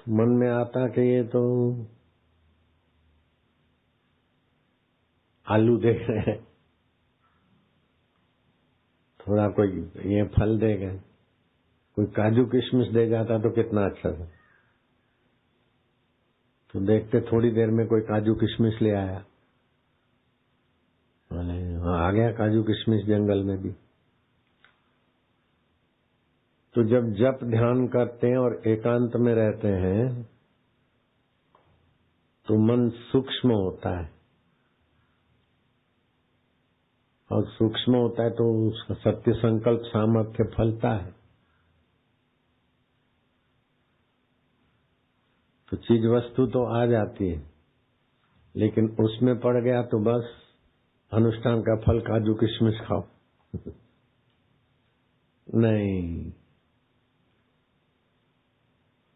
मन में आता कि ये तो आलू दे रहे हैं, थोड़ा कोई ये फल दे गए, कोई काजू किशमिश दे जाता तो कितना अच्छा था। तो देखते थोड़ी देर में कोई काजू किशमिश ले आया, आ गया काजू किशमिश जंगल में भी। तो जब जप ध्यान करते हैं और एकांत में रहते हैं तो मन सूक्ष्म होता है, और सूक्ष्म होता है तो उसका सत्य संकल्प सामर्थ्य फलता है। तो चीज वस्तु तो आ जाती है, लेकिन उसमें पड़ गया तो बस अनुष्ठान का फल काजू किशमिश खाओ। नहीं,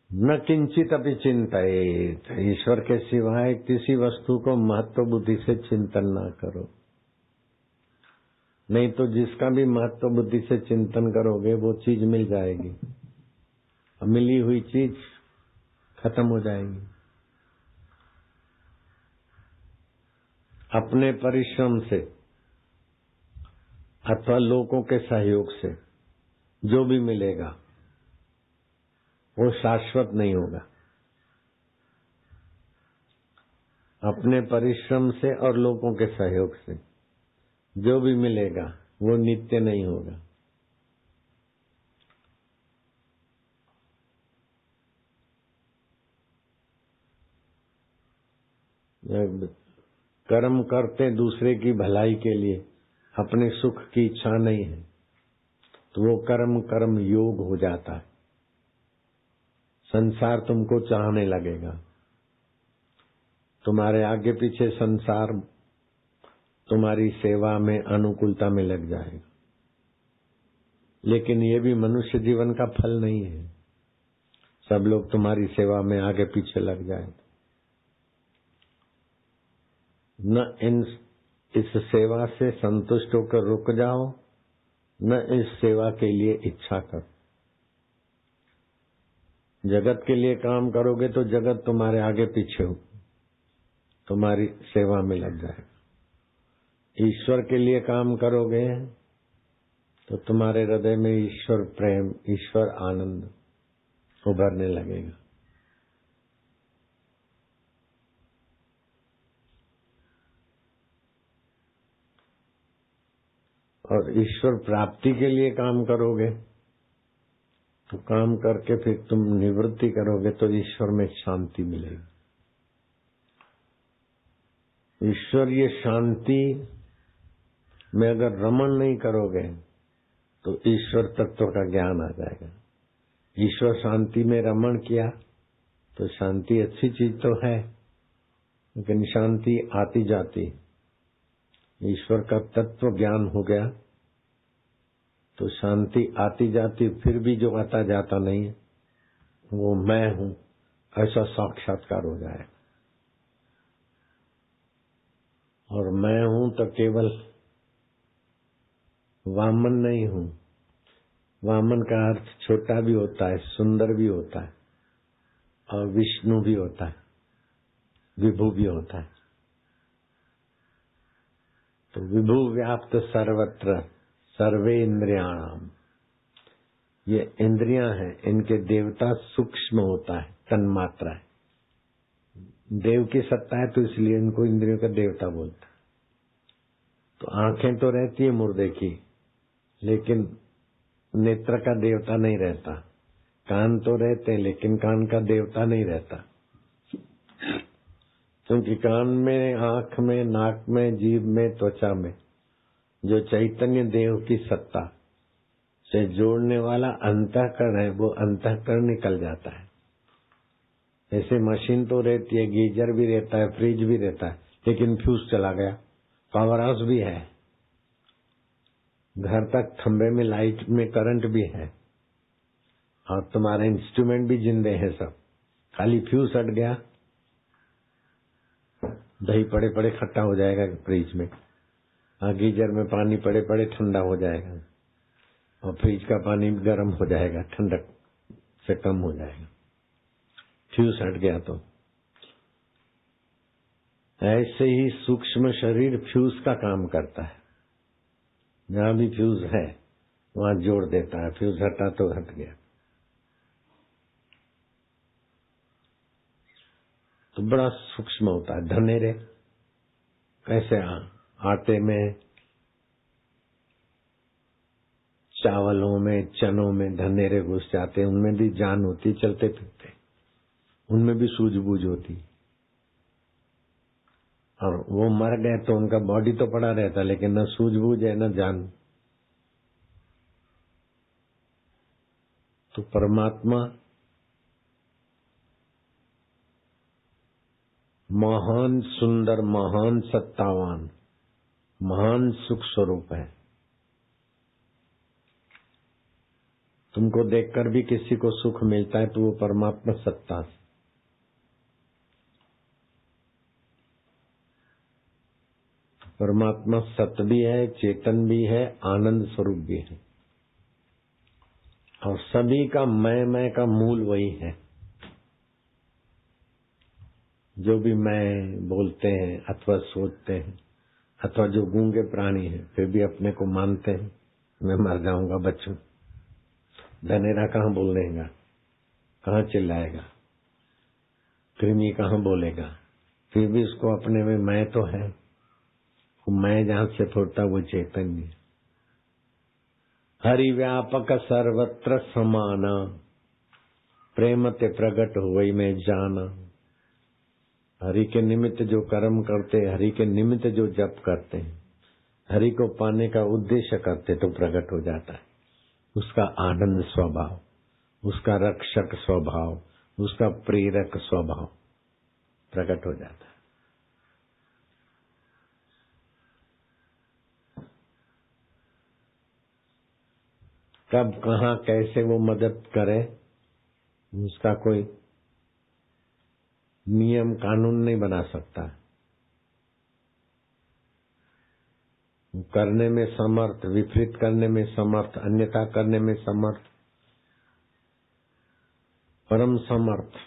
न किंचित अपि चिंतित, ईश्वर के सिवाय किसी वस्तु को महत्व बुद्धि से चिंतन ना करो। नहीं तो जिसका भी महत्व बुद्धि से चिंतन करोगे वो चीज मिल जाएगी, मिली हुई चीज खत्म हो जाएगी। अपने परिश्रम से अथवा लोगों के सहयोग से जो भी मिलेगा वो शाश्वत नहीं होगा। अपने परिश्रम से और लोगों के सहयोग से जो भी मिलेगा वो नित्य नहीं होगा। कर्म करते दूसरे की भलाई के लिए, अपने सुख की इच्छा नहीं है, तो वो कर्म योग हो जाता है। संसार तुमको चाहने लगेगा, तुम्हारे आगे पीछे संसार तुम्हारी सेवा में अनुकूलता में लग जाएगा। लेकिन ये भी मनुष्य जीवन का फल नहीं है, सब लोग तुम्हारी सेवा में आगे पीछे लग जाए। न इस सेवा से संतुष्ट होकर रुक जाओ, न इस सेवा के लिए इच्छा करो। जगत के लिए काम करोगे तो जगत तुम्हारे आगे पीछे हो, तुम्हारी सेवा में लग जाएगा। ईश्वर के लिए काम करोगे तो तुम्हारे हृदय में ईश्वर प्रेम, ईश्वर आनंद उभरने लगेगा। और ईश्वर प्राप्ति के लिए काम करोगे तो काम करके फिर तुम निवृत्ति करोगे तो ईश्वर में शांति मिलेगी। ईश्वरीय शांति में अगर रमण नहीं करोगे तो ईश्वर तत्व का ज्ञान आ जाएगा। ईश्वर शांति में रमण किया तो शांति अच्छी चीज तो है, लेकिन शांति आती जाती। ईश्वर का तत्व ज्ञान हो गया तो शांति आती जाती, फिर भी जो आता जाता नहीं है वो मैं हूं ऐसा साक्षात्कार हो जाए। और मैं हूं तो केवल वामन नहीं हूं। वामन का अर्थ छोटा भी होता है, सुंदर भी होता है, और विष्णु भी होता है, विभु भी होता है। तो विभु व्याप्त सर्वत्र सर्वे इंद्रियाणाम, ये इंद्रियां हैं, इनके देवता सूक्ष्म होता है, तन्मात्रा है। देव की सत्ता है तो इसलिए इनको इंद्रियों का देवता बोलता है। तो आंखें तो रहती है मुर्दे की, लेकिन नेत्र का देवता नहीं रहता। कान तो रहते हैं, लेकिन कान का देवता नहीं रहता, क्योंकि कान में, आंख में, नाक में, जीभ में, त्वचा में जो चैतन्य देव की सत्ता से जोड़ने वाला अंतःकरण है, वो अंतःकरण निकल जाता है। ऐसे मशीन तो रहती है, गीजर भी रहता है, फ्रिज भी रहता है, लेकिन फ्यूज चला गया। पावर हाउस भी है, घर तक खंबे में लाइट में करंट भी है, और तुम्हारे इंस्ट्रूमेंट भी जिंदे हैं सब, खाली फ्यूज हट गया, दही पड़े पड़े खट्टा हो जाएगा फ्रिज में, गीजर में पानी पड़े पड़े ठंडा हो जाएगा, और फ्रिज का पानी गर्म हो जाएगा, ठंडक से कम हो जाएगा। फ्यूज हट गया तो ऐसे ही सूक्ष्म शरीर फ्यूज का काम करता है। जहां भी फ्यूज है वहां जोड़ देता है, फ्यूज हटा तो हट गया। तो बड़ा सूक्ष्म होता है। धनेरे कैसे आटे में, चावलों में, चनों में धनेरे घुस जाते, उनमें भी जान होती, चलते फिरते, उनमें भी सूझबूझ होती। और वो मर गए तो उनका बॉडी तो पड़ा रहता, लेकिन न सूझबूझ है न जान। तो परमात्मा महान सुंदर, महान सत्तावान, महान सुख स्वरूप है। तुमको देखकर भी किसी को सुख मिलता है तो वो परमात्मा सत्ता से। परमात्मा सत्य भी है, चेतन भी है, आनंद स्वरूप भी है। और सभी का मैं का मूल वही है। जो भी मैं बोलते हैं अथवा सोचते हैं, अथवा जो गूंगे प्राणी हैं फिर भी अपने को मानते हैं मैं मर जाऊंगा बच्चों। धनेरा कहाँ बोलेगा, कहाँ चिल्लाएगा, कृमि कहाँ बोलेगा, फिर भी उसको अपने में मैं तो है। मैं जहां से फूटता वो चैतन्य। हरि व्यापक सर्वत्र समाना, प्रेम ते प्रगट हुई में जाना। हरि के निमित्त जो कर्म करते, हरि के निमित्त जो जप करते हैं, हरि को पाने का उद्देश्य करते तो प्रकट हो जाता है उसका आनंद स्वभाव, उसका रक्षक स्वभाव, उसका प्रेरक स्वभाव प्रकट हो जाता है। कब कहाँ कैसे वो मदद करे उसका कोई नियम कानून नहीं बना सकता। करने में समर्थ, विपरीत करने में समर्थ, अन्यथा करने में समर्थ, परम समर्थ,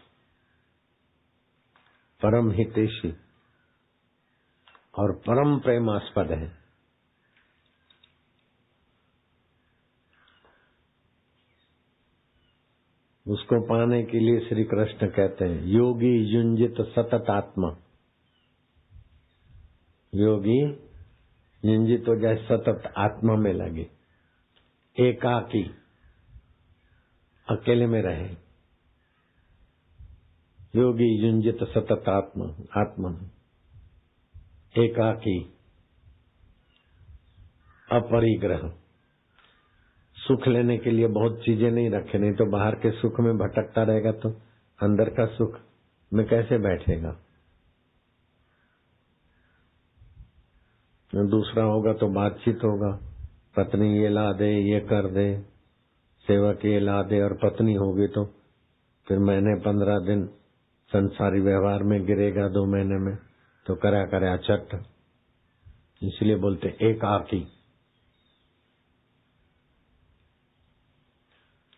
परम हितैषी और परम प्रेमास्पद है। उसको पाने के लिए श्री कृष्ण कहते हैं योगी युंजित सतत आत्मा। योगी युंजित हो जाए, सतत आत्मा में लगे, एकाकी अकेले में रहे। योगी युंजित सतत आत्मा, आत्मा एकाकी अपरिग्रह। सुख लेने के लिए बहुत चीजें नहीं रखे, नहीं तो बाहर के सुख में भटकता रहेगा तो अंदर का सुख में कैसे बैठेगा। दूसरा होगा तो बातचीत होगा, पत्नी ये ला दे, ये कर दे, सेवक ये ला दे, और पत्नी होगी तो फिर महीने 15 दिन संसारी व्यवहार में गिरेगा, 2 महीने में तो करा चट। इसलिए बोलते एकाकी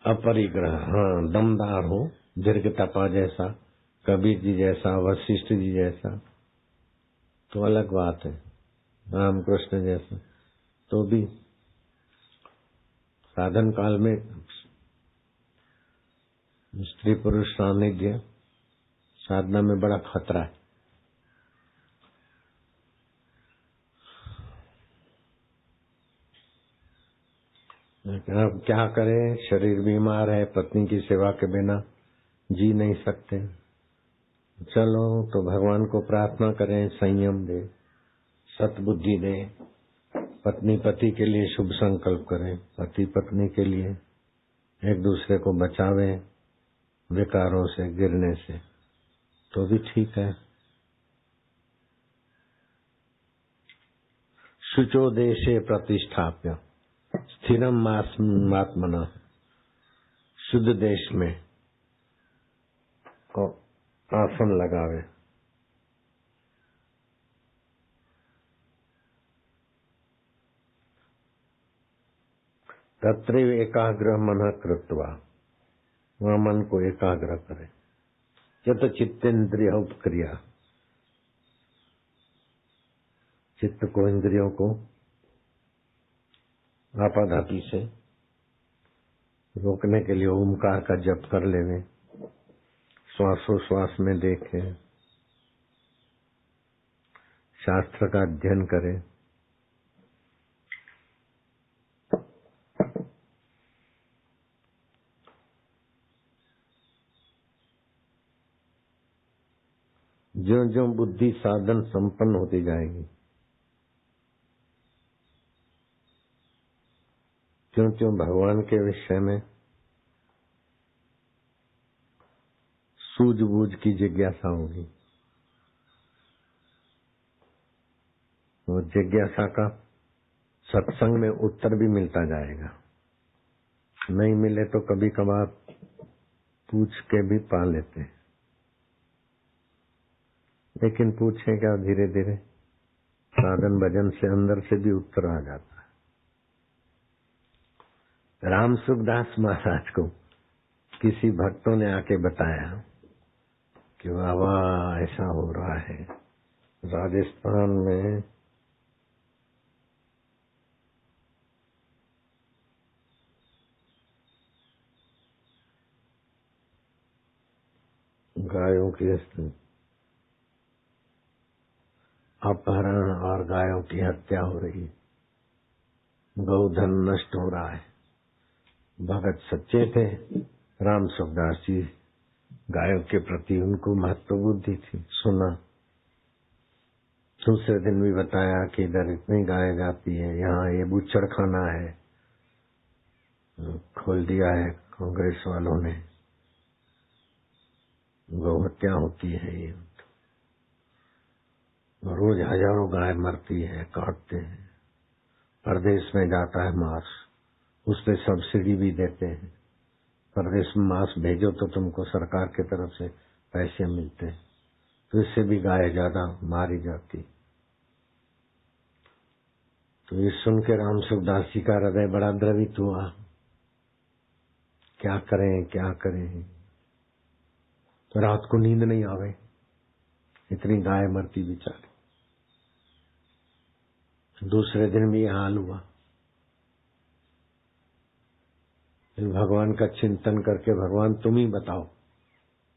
अपरिग्रह। हाँ, दमदार हो, दीर्घ तपा जैसा, कबीर जी जैसा, वशिष्ठ जी जैसा तो अलग बात है, रामकृष्ण जैसा तो भी साधन काल में स्त्री पुरुष सानिध्य साधना में बड़ा खतरा है। अब क्या करें, शरीर बीमार है, पत्नी की सेवा के बिना जी नहीं सकते। चलो तो भगवान को प्रार्थना करें, संयम दे, सतबुद्धि दे, पत्नी पति के लिए शुभ संकल्प करें, पति पत्नी के लिए एक दूसरे को बचावे विकारों से, गिरने से, तो भी ठीक है। शुचो देशे प्रतिष्ठाप्य स्थिरम आत्मना, शुद्ध देश में को आसन लगावे। तत्रैव एकाग्र मन कृत्वा, वह मन को एकाग्र करे। चित्त चित्तेन्द्रिय उपक्रिया, चित्त को इंद्रियों को आपाधापी से रोकने के लिए ओमकार का जप कर लेवे, श्वासोश्वास में देखे, शास्त्र का अध्ययन करे, ज्यों ज्यों बुद्धि साधन संपन्न होती जाएगी, त्यों त्यों भगवान के विषय में सूझबूझ की जिज्ञासा होगी। वो जिज्ञासा का सत्संग में उत्तर भी मिलता जाएगा। नहीं मिले तो कभी कभार पूछ के भी पा लेते हैं, लेकिन पूछे क्या, धीरे धीरे साधन भजन से अंदर से भी उत्तर आ जाता है। राम सुखदास महाराज को किसी भक्तों ने आके बताया कि बाबा ऐसा हो रहा है, राजस्थान में गायों की अपहरण और गायों की हत्या हो रही है, गौधन नष्ट हो रहा है। भगत सच्चे थे, राम सुखदास जी गायों के प्रति उनको महत्व बुद्धि थी। सुना, दूसरे दिन भी बताया कि इधर इतनी गाय जाती है, यहाँ ये बूचड़ खाना है खोल दिया है कांग्रेस वालों ने, गौ हत्या होती है, ये रोज हजारों गाय मरती है, काटते हैं, परदेश में जाता है मांस, उस पे सब्सिडी भी देते हैं, परदेश में मांस भेजो तो तुमको सरकार की तरफ से पैसे मिलते हैं, तो इससे भी गाय ज्यादा मारी जाती। तो ये सुन के राम सुखदास जी का हृदय बड़ा द्रवित हुआ, क्या करें क्या करें। तो रात को नींद नहीं आवे, इतनी गाय मरती बेचारी। दूसरे दिन भी हाल हुआ, फिर भगवान का चिंतन करके, भगवान तुम ही बताओ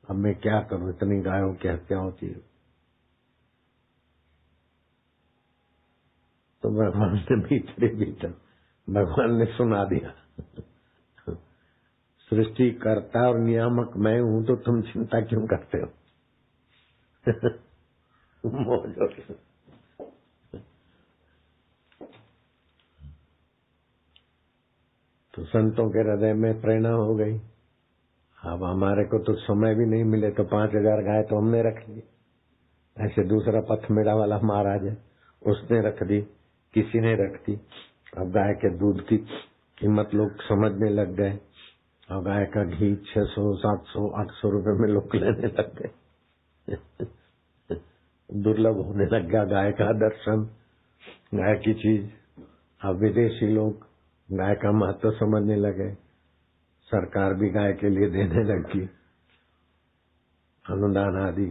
अब मैं क्या करूं, इतनी गायों की हत्या होती है। तो भगवान ने भीतर भगवान ने सुना दिया, सृष्टि करता और नियामक मैं हूं, तो तुम चिंता क्यों करते हो। तो संतों के हृदय में प्रेरणा हो गई। अब हमारे को तो समय भी नहीं मिले तो 5000 गाय तो हमने रख ली। ऐसे दूसरा पथमेड़ा वाला महाराज है, उसने रख दी, किसी ने रख दी। अब गाय के दूध की कीमत लोग समझने लग गए, और गाय का घी 600, 700, 800 रुपए में लोग लेने लग गए। दुर्लभ होने लग गया गाय का दर्शन, गाय की चीज। अब विदेशी लोग गाय का महत्व समझने लगे, सरकार भी गाय के लिए देने लगी अनुदान आदि।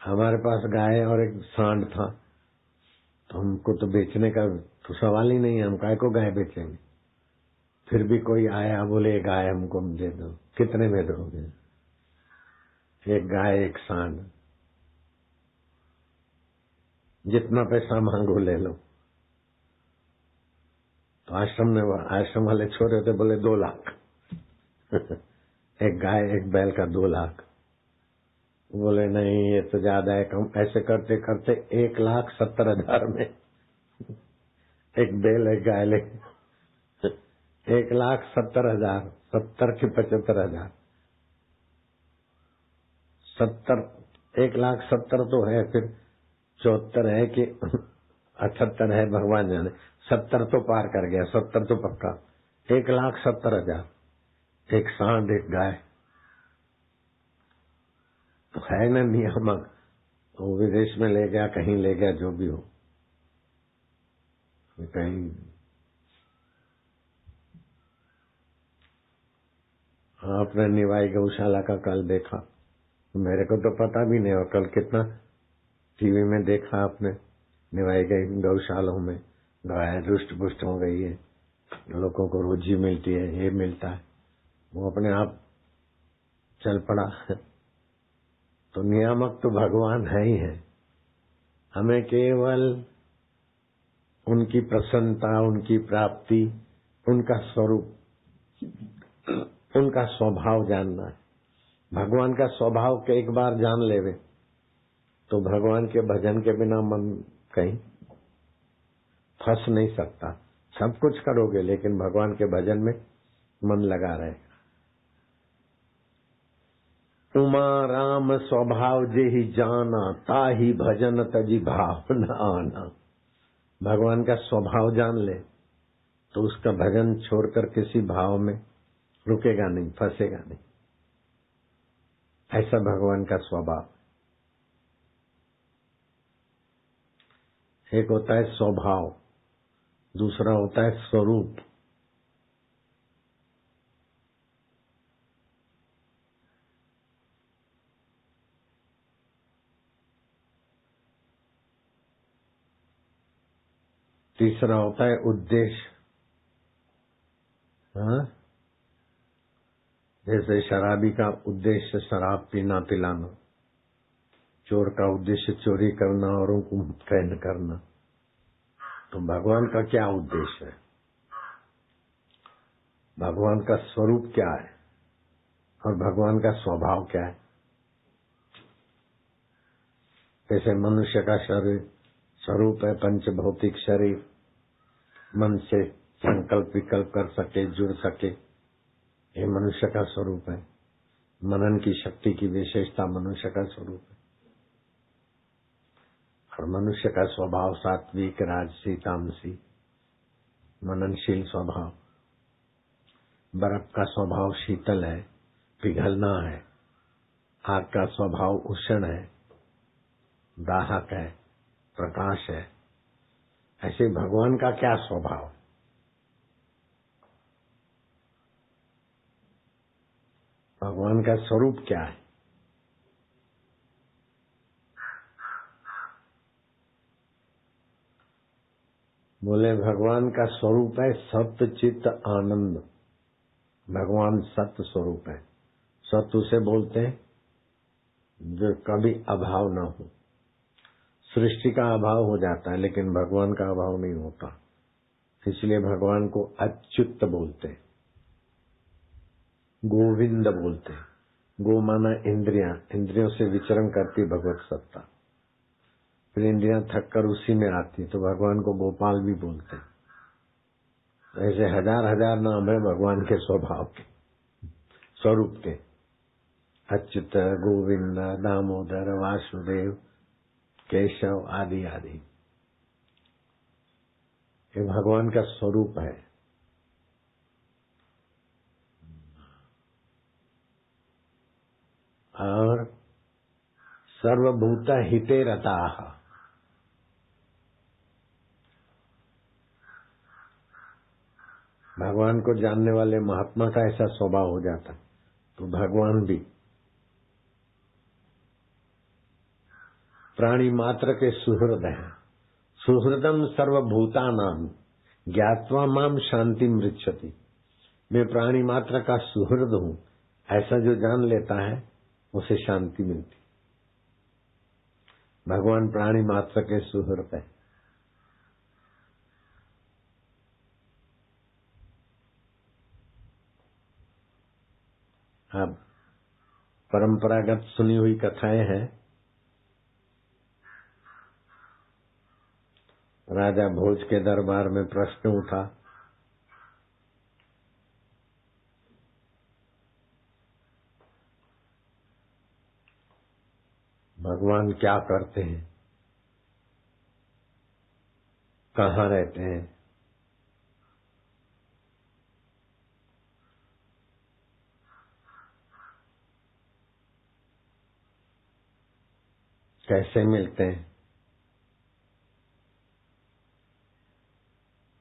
हमारे पास गाय और एक सांड था, तो हमको तो बेचने का तो सवाल ही नहीं है, हम गाय को गाय बेचेंगे। फिर भी कोई आया, बोले गाय हमको दे दो, कितने में दोगे? एक गाय एक सांड, जितना पैसा मांगो ले लो। तो आश्रम वाले छोरे थे, बोले 2 लाख। एक गाय एक बैल का 2 लाख। बोले नहीं ये तो ज्यादा है, कम। ऐसे करते करते 1,70,000 में एक बैल एक गाय ले। 1,70,000, 70 के 75,000, 70, 1,70,000 तो है, फिर 74 है कि 78 है, भगवान जाने। 70 तो पार कर गया, 70 तो पक्का। 1,70,000, एक सांड एक गाय। तो है ना नियामक, वो विदेश में ले गया, कहीं ले गया, जो भी हो, कहीं। आपने निवाई गौशाला का कल देखा, मेरे को तो पता भी नहीं, और कल कितना टीवी में देखा आपने, निवाई गई गौशालों में गाय रुष्ट पुष्ट हो गई है, लोगों को रोजी मिलती है, ये मिलता है, वो अपने आप चल पड़ा। तो नियामक तो भगवान है ही है, हमें केवल उनकी प्रसन्नता, उनकी प्राप्ति, उनका स्वरूप, उनका स्वभाव जानना है। भगवान का स्वभाव के एक बार जान लेवे तो भगवान के भजन के बिना मन कहीं फंस नहीं सकता। सब कुछ करोगे लेकिन भगवान के भजन में मन लगा रहे। उमा राम स्वभाव जे ही जाना, ताही भजन तजी भाव न आना। भगवान का स्वभाव जान ले तो उसका भजन छोड़कर किसी भाव में रुकेगा नहीं, फंसेगा नहीं। ऐसा भगवान का स्वभाव। एक होता है स्वभाव, दूसरा होता है स्वरूप। तीसरा होता है उद्देश्य। हाँ? जैसे शराबी का उद्देश्य शराब पीना पिलाना, चोर का उद्देश्य चोरी करना और उनको कैद करना। तो भगवान का क्या उद्देश्य है, भगवान का स्वरूप क्या है और भगवान का स्वभाव क्या है। जैसे मनुष्य का शरीर स्वरूप है पंचभौतिक शरीर, मन से संकल्प विकल्प कर सके, जुड़ सके, ये मनुष्य का स्वरूप है। मनन की शक्ति की विशेषता मनुष्य का स्वरूप है। और मनुष्य का स्वभाव सात्विक, राजसी, तामसी, मननशील स्वभाव। बर्फ का स्वभाव शीतल है, पिघलना है। आग का स्वभाव उष्ण है, दाहक है, प्रकाश है। ऐसे भगवान का क्या स्वभाव, भगवान का स्वरूप क्या है। बोले भगवान का स्वरूप है सत्य चित्त आनंद। भगवान सत्य स्वरूप है। सत्य उसे बोलते हैं जो कभी अभाव न हो। सृष्टि का अभाव हो जाता है लेकिन भगवान का अभाव नहीं होता, इसलिए भगवान को अच्युत बोलते हैं, गोविंद बोलते हैं। गो माना इंद्रियां, इंद्रियों से विचरण करती भगवत सत्ता। फिर इंद्रियां थक कर उसी में आती तो भगवान को गोपाल भी बोलते हैं। ऐसे हजार हजार नाम है भगवान के स्वभाव के, स्वरूप के। अच्युत, गोविंद, दामोदर, वासुदेव, केशव आदि आदि, ये भगवान का स्वरूप है। और सर्वभूत हिते रताः, भगवान को जानने वाले महात्मा का ऐसा स्वभाव हो जाता तो भगवान भी प्राणी मात्र के सुहृद हैं। सुहृदम सर्वभूतानाम ज्ञात्वा माम शांति मृच्छति। मैं प्राणी मात्र का सुहृद हूँ, ऐसा जो जान लेता है उसे शांति मिलती। भगवान प्राणी मात्र के सुहृद है। अब परंपरागत सुनी हुई कथाएं हैं। राजा भोज के दरबार में प्रश्न उठा, भगवान क्या करते हैं, कहाँ रहते हैं। कैसे मिलते हैं।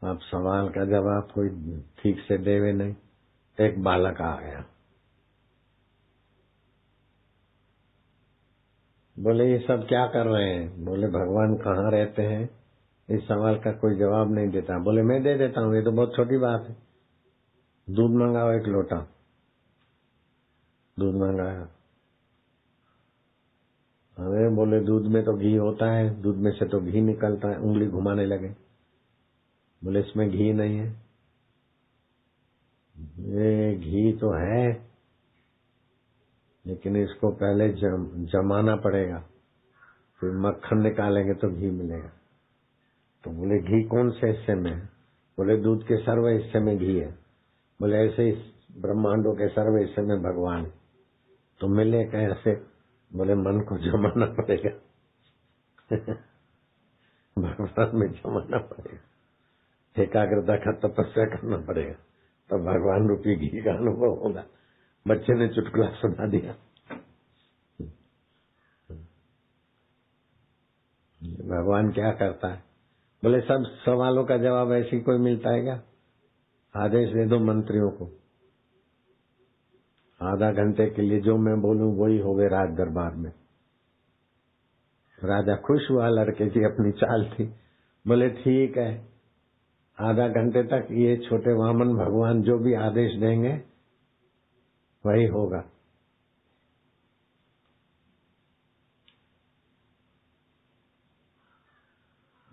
अब सवाल का जवाब कोई ठीक से देवे नहीं। एक बालक आ गया, बोले ये सब क्या कर रहे हैं? बोले भगवान कहाँ रहते हैं? इस सवाल का कोई जवाब नहीं देता। बोले मैं दे देता हूँ, ये तो बहुत छोटी बात है। दूध मंगाओ 1 लोटा। दूध मंगाया। अरे बोले दूध में तो घी होता है, दूध में से तो घी निकलता है। उंगली घुमाने लगे। बोले इसमें घी नहीं है। ये घी तो है, लेकिन इसको पहले जमाना पड़ेगा, फिर मक्खन निकालेंगे तो घी मिलेगा। तो बोले घी कौन से हिस्से में है? बोले दूध के सर्व हिस्से में घी है। बोले ऐसे ही ब्रह्मांडों के सर्व हिस्से में भगवान है, तो मिले कैसे? बोले मन को जमाना पड़ेगा। भगवान में जमाना पड़ेगा, एकाग्रता का तपस्या करना पड़ेगा, तो भगवान रूपी घी का अनुभव होगा। बच्चे ने चुटकुला सुना दिया। भगवान क्या करता है? बोले सब सवालों का जवाब ऐसे ही कोई मिलता है क्या? आदेश दे दो मंत्रियों को, आधा घंटे के लिए जो मैं बोलूं वही होवे राज दरबार में। राजा खुश हुआ, लड़के की अपनी चाल थी। बोले ठीक है, आधा घंटे तक ये छोटे वामन भगवान जो भी आदेश देंगे वही होगा।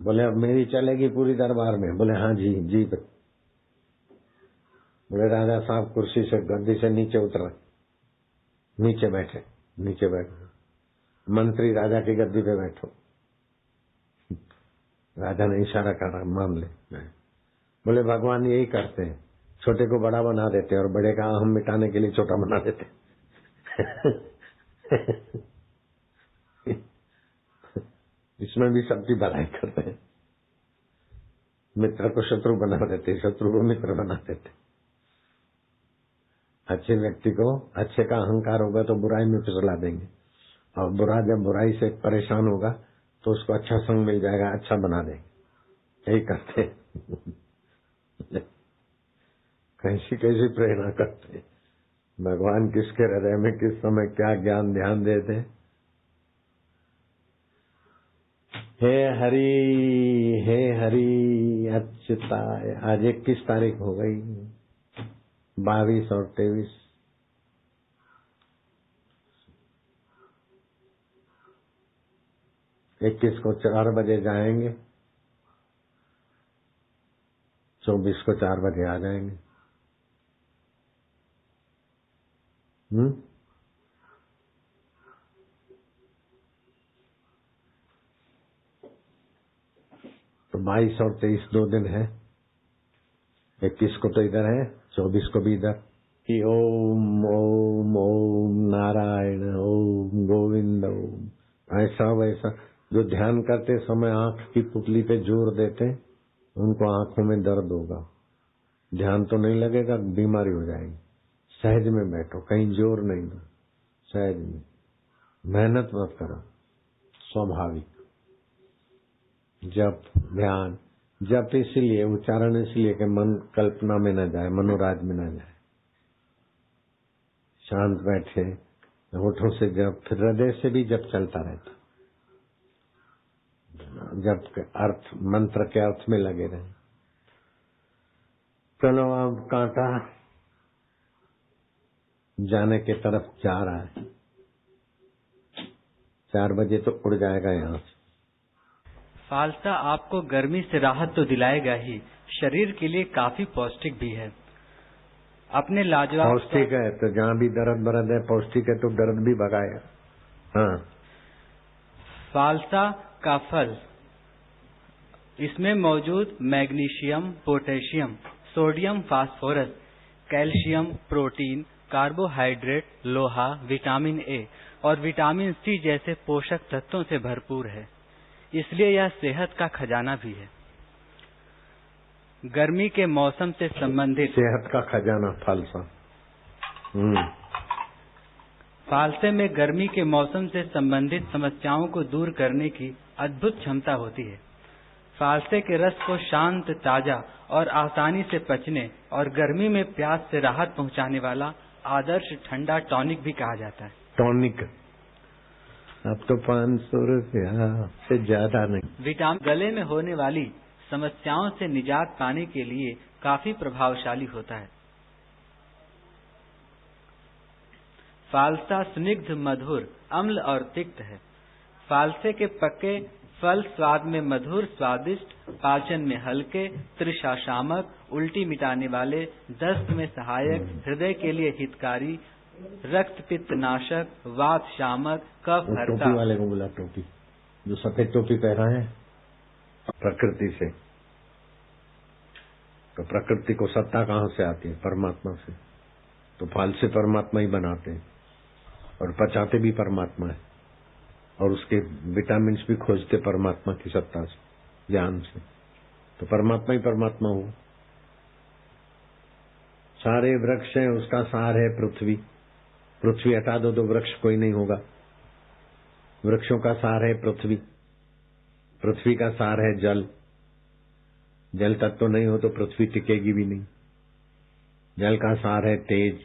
बोले अब मेरी चलेगी पूरी दरबार में? बोले हाँ जी जी। बोले राजा साहब कुर्सी से गद्दी से नीचे उतरे, नीचे बैठे। नीचे बैठे। मंत्री राजा की गद्दी पे बैठो। राजा ने इशारा करा मान ले। बोले भगवान यही करते हैं, छोटे को बड़ा बना देते और बड़े का अहम मिटाने के लिए छोटा बना देते। इसमें भी सबकी भलाई करते हैं। मित्र को शत्रु बना देते, शत्रु को मित्र बना देते। अच्छे व्यक्ति को अच्छे का अहंकार होगा तो बुराई में फिसला देंगे, और बुरा जब बुराई से परेशान होगा तो उसको अच्छा संग मिल जाएगा, अच्छा बना देंगे। यही करते। कैसी कैसी प्रेरणा करते। भगवान किसके हृदय में किस समय क्या ज्ञान ध्यान देते। हे हरि अच्युताय। आज 21 तारीख हो गई, 22 और 23। इक्कीस को 4 बजे जाएंगे, 24 को 4 बजे आ जाएंगे। तो 22 और 23 2 दिन है। 21 को तो इधर है, 24 को भी इधर। कि ओम ओम ओम नारायण ओम गोविंद ओम, ऐसा वैसा। जो ध्यान करते समय आंख की पुतली पे जोर देते उनको आंखों में दर्द होगा, ध्यान तो नहीं लगेगा, बीमारी हो जाएगी। सहज में बैठो, कहीं जोर नहीं दो, सहज में। मेहनत मत करो, स्वाभाविक। जप ध्यान, जप इसलिए, उच्चारण इसलिए कि मन कल्पना में न जाए, मनोराज में न जाए। शांत बैठे, होठों से जप, फिर हृदय से भी जप चलता रहता। जप के अर्थ, मंत्र के अर्थ में लगे रहे। चलो अब कांटा जाने के तरफ जा रहा है, 4 बजे तो उड़ जाएगा यहाँ से। फालसा आपको गर्मी से राहत तो दिलाएगा ही, शरीर के लिए काफी पौष्टिक भी है। अपने लाजवाब पौष्टिक है तो जहाँ भी दर्द बरद है, पौष्टिक है तो दर्द भी भगाएगा। हाँ। फालसा का फल, इसमें मौजूद magnesium, potassium, sodium, phosphorus, calcium, protein, carbohydrate, लोहा, विटामिन ए और विटामिन सी जैसे पोषक तत्वों से भरपूर है, इसलिए यह सेहत का खजाना भी है। गर्मी के मौसम से संबंधित सेहत का खजाना फालसा। फालसे में गर्मी के मौसम से संबंधित समस्याओं को दूर करने की अद्भुत क्षमता होती है। फालसे के रस को शांत, ताजा और आसानी से पचने और गर्मी में प्यास से राहत पहुंचाने वाला आदर्श ठंडा टॉनिक भी कहा जाता है। टॉनिक अब तो 500 रुपया से ज्यादा नहीं। विटामिन गले में होने वाली समस्याओं से निजात पाने के लिए काफी प्रभावशाली होता है। फालसा स्निग्ध, मधुर, अम्ल और तिक्त है। फालसे के पके फल स्वाद में मधुर, स्वादिष्ट, पाचन में हल्के, तृषा शामक, उल्टी मिटाने वाले, दस्त में सहायक, हृदय के लिए हितकारी, रक्त पित्त नाशक, वात शामक, कफ हरता। टोपी वाले को बोला, टोपी जो सफेद टोपी पहना है प्रकृति से, तो प्रकृति को सत्ता कहाँ से आती है? परमात्मा से। तो फल से परमात्मा ही बनाते हैं और पचाते भी परमात्मा है, और उसके विटामिन्स भी खोजते परमात्मा की सत्ता से, ज्ञान से। तो परमात्मा ही परमात्मा हो। सारे वृक्ष हैं, उसका सार है पृथ्वी। पृथ्वी हटा दो तो वृक्ष कोई नहीं होगा। वृक्षों का सार है पृथ्वी। पृथ्वी का सार है जल। जल तत्व नहीं हो तो पृथ्वी टिकेगी भी नहीं। जल का सार है तेज।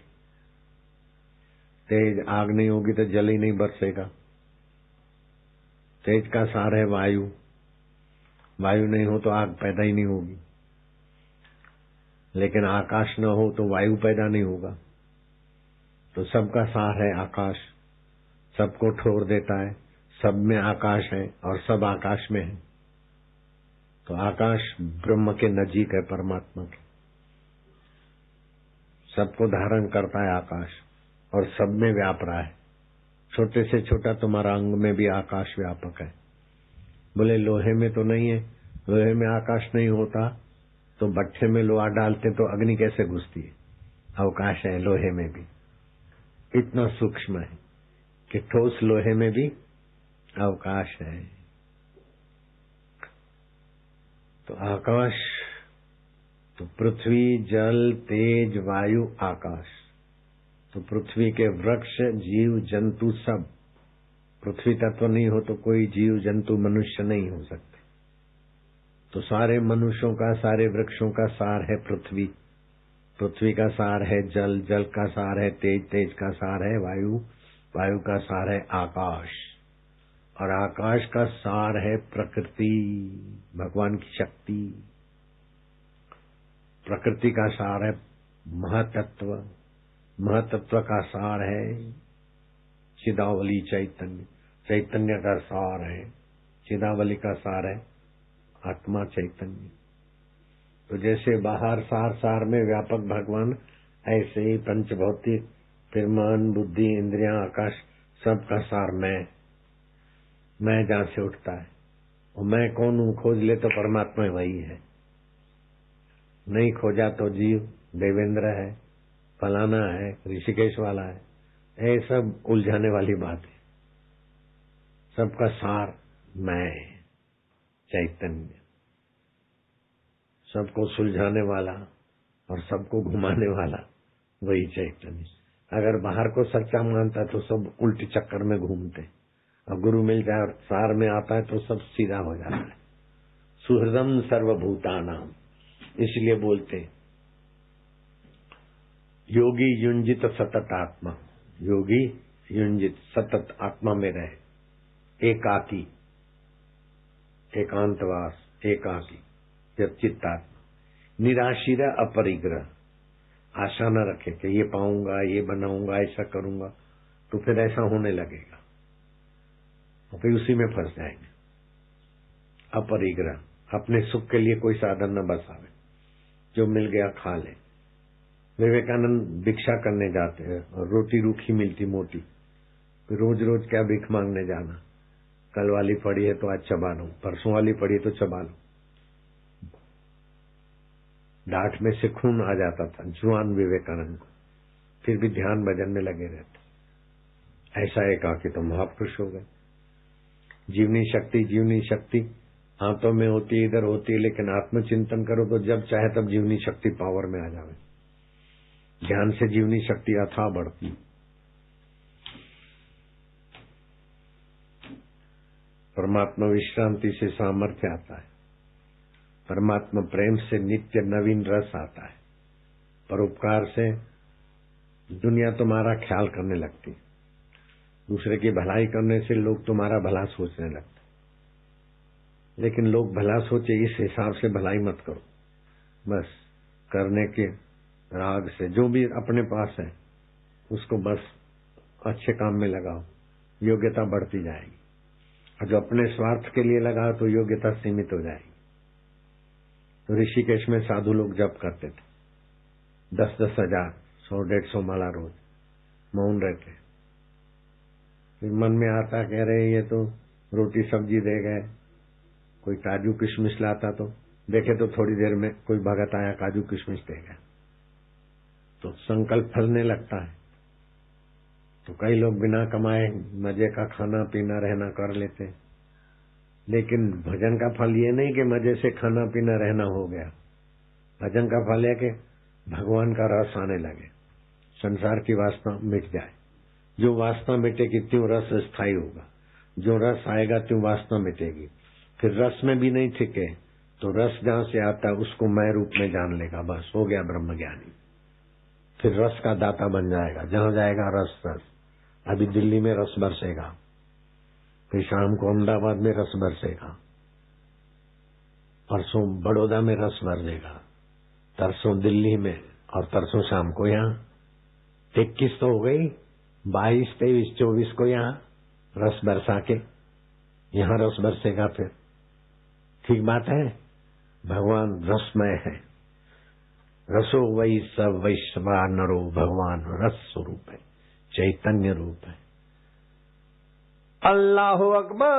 तेज आग नहीं होगी तो जल ही नहीं बरसेगा। तेज का सार है वायु। वायु नहीं हो तो आग पैदा ही नहीं होगी। लेकिन आकाश न हो तो वायु पैदा नहीं होगा। तो सबका सार है आकाश। सबको ठोर देता है। सब में आकाश है और सब आकाश में है। तो आकाश ब्रह्म के नजीक है, परमात्मा के। सबको धारण करता है आकाश, और सब में व्याप रहा है। छोटे से छोटा तुम्हारा अंग में भी आकाश व्यापक है। बोले लोहे में तो नहीं है। लोहे में आकाश नहीं होता तो भट्ठे में लोहा डालते तो अग्नि कैसे घुसती है? अवकाश है लोहे में भी। इतना सूक्ष्म है कि ठोस लोहे में भी अवकाश है। तो आकाश, तो पृथ्वी, जल, तेज, वायु, आकाश। तो पृथ्वी के वृक्ष, जीव, जंतु सब। पृथ्वी तत्व नहीं हो तो कोई जीव, जंतु, मनुष्य नहीं हो सकते। तो सारे मनुष्यों का, सारे वृक्षों का सार है पृथ्वी। पृथ्वी का सार है जल। जल का सार है तेज। तेज का सार है वायु। वायु का सार है आकाश। और आकाश का सार है प्रकृति, भगवान की शक्ति। प्रकृति का सार है महातत्व। महातत्व का सार है चिदावली चैतन्य। चैतन्य का सार है, चिदावली का सार है आत्मा चैतन्य। तो जैसे बाहर सार सार में व्यापक भगवान, ऐसे ही पंचभौतिक, फिर मन, बुद्धि, इंद्रियां, आकाश, सबका सार मैं जहां से उठता है। और मैं कौन हूं खोज ले तो परमात्मा वही है। नहीं खोजा तो जीव, देवेंद्र है, फलाना है, ऋषिकेश वाला है। ये सब उलझाने वाली बात है। सबका सार मैं चैतन्य। सबको सुलझाने वाला और सबको घुमाने वाला वही चैतन्य। अगर बाहर को सच्चा मानता है तो सब उल्टी चक्कर में घूमते। और गुरु मिल जाए और सार में आता है तो सब सीधा हो जाता है। सुहृदम सर्वभूतानाम, इसलिए बोलते योगी युंजित सतत आत्मा। योगी युंजित सतत आत्मा में रहे, एकाकी, एकांतवास, एकाकी, जब चित्तात्मा। निराशीर अपरिग्रह, आशा न रखे कि ये पाऊंगा, ये बनाऊंगा, ऐसा करूंगा, तो फिर ऐसा होने लगेगा और फिर उसी में फंस जाएंगे। अपरिग्रह, अपने सुख के लिए कोई साधन न बसावे, जो मिल गया खा ले। विवेकानंद भिक्षा करने जाते हैं और रोटी रूखी मिलती मोटी, फिर रोज रोज क्या भीख मांगने जाना। कल वाली पड़ी है तो आज चबा लो, परसों वाली पड़ी है तो चबा लो। डांट में से खून आ जाता था जुआन विवेकानंद को, फिर भी ध्यान भजन में लगे रहते। ऐसा एक आके तो महापुरुष हो गए। जीवनी शक्ति हाथों में होती है, इधर होती है, लेकिन आत्मचिंतन करो तो जब चाहे तब जीवनी शक्ति पावर में आ जावे। ध्यान से जीवनी शक्ति अथाह बढ़ती। परमात्मा विश्रांति से सामर्थ्य आता है। परमात्मा प्रेम से नित्य नवीन रस आता है। परोपकार से दुनिया तुम्हारा ख्याल करने लगती। दूसरे की भलाई करने से लोग तुम्हारा भला सोचने लगते, लेकिन लोग भला सोचे इस हिसाब से भलाई मत करो। बस करने के राग से जो भी अपने पास है उसको बस अच्छे काम में लगाओ, योग्यता बढ़ती जाएगी। और जो अपने स्वार्थ के लिए लगाओ तो योग्यता सीमित हो जाएगी। तो ऋषिकेश में साधु लोग जप करते थे, 10-10 हजार, 100-150 माला रोज, मौन रहते। फिर मन में आता, कह रहे ये तो रोटी सब्जी दे गए, कोई काजू किशमिश लाता तो देखे तो थोड़ी देर में कोई भगत आया काजू किशमिश दे गया, तो संकल्प फलने लगता है। तो कई लोग बिना कमाए मजे का खाना पीना रहना कर लेते, लेकिन भजन का फल ये नहीं कि मजे से खाना पीना रहना हो गया। भजन का फल है कि भगवान का रस आने लगे, संसार की वासना मिट जाए। जो वासना मिटेगी त्यों रस स्थायी होगा, जो रस आएगा त्यों वासना मिटेगी। फिर रस में भी नहीं टिके तो रस जहां से आता है उसको मैं रूप में जान लेगा, बस हो गया ब्रह्म ज्ञानी। फिर रस का दाता बन जाएगा, जहां जाएगा रस रस। अभी दिल्ली में रस बरसेगा, फिर शाम को अहमदाबाद में रस बरसेगा, परसों बड़ौदा में रस बरसेगा, तरसों दिल्ली में और तरसों शाम को यहाँ। 21 तो हो गई, 22, 23, 24 को यहाँ रस बरसा के यहाँ रस बरसेगा। फिर ठीक बात है, भगवान रसमय है। रसो वही सब वैश्वा नरो, भगवान रस स्वरूप है, चैतन्य रूप है। अल्लाहु अकबर।